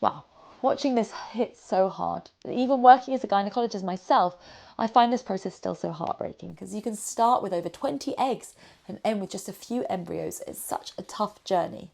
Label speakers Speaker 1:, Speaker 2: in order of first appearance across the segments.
Speaker 1: Wow, watching this hits so hard. Even working as a gynecologist myself, I find this process still so heartbreaking because you can start with over 20 eggs and end with just a few embryos. It's such a tough journey.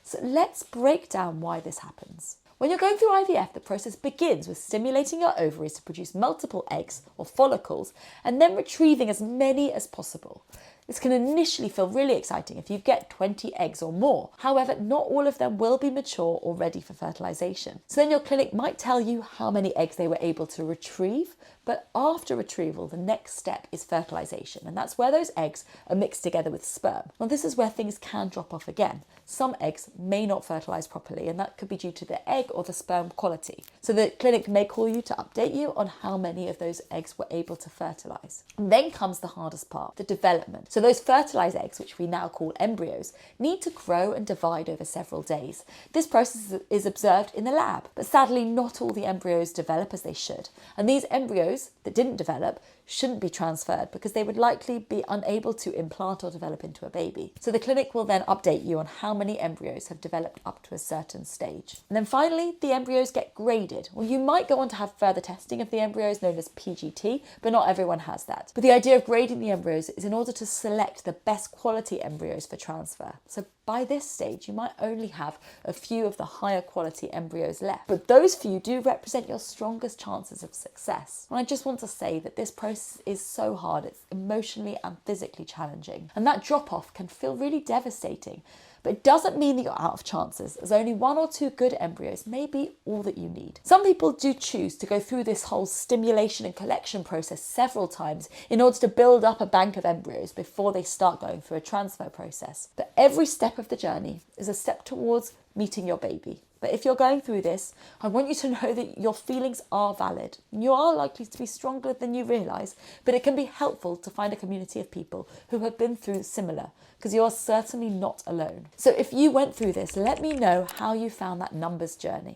Speaker 1: So let's break down why this happens. When you're going through IVF, the process begins with stimulating your ovaries to produce multiple eggs or follicles and then retrieving as many as possible. This can initially feel really exciting if you get 20 eggs or more. However, not all of them will be mature or ready for fertilization. So then your clinic might tell you how many eggs they were able to retrieve, but after retrieval, the next step is fertilization, and that's where those eggs are mixed together with sperm. Now, this is where things can drop off again. Some eggs may not fertilize properly, and that could be due to the egg or the sperm quality. So the clinic may call you to update you on how many of those eggs were able to fertilize. And then comes the hardest part, the development. So those fertilized eggs, which we now call embryos, need to grow and divide over several days. This process is observed in the lab, but sadly not all the embryos develop as they should. And these embryos that didn't develop shouldn't be transferred because they would likely be unable to implant or develop into a baby. So the clinic will then update you on how many embryos have developed up to a certain stage. And then finally, the embryos get graded. Well, you might go on to have further testing of the embryos known as PGT, but not everyone has that. But the idea of grading the embryos is in order to select the best quality embryos for transfer. So by this stage, you might only have a few of the higher quality embryos left, but those few do represent your strongest chances of success. And I just want to say that this process is so hard, it's emotionally and physically challenging, and that drop-off can feel really devastating. But it doesn't mean that you're out of chances, as only 1 or 2 good embryos may be all that you need. Some people do choose to go through this whole stimulation and collection process several times in order to build up a bank of embryos before they start going through a transfer process. But every step of the journey is a step towards meeting your baby. But if you're going through this, I want you to know that your feelings are valid. You are likely to be stronger than you realise, but it can be helpful to find a community of people who have been through similar, because you are certainly not alone. So if you went through this, let me know how you found that numbers journey.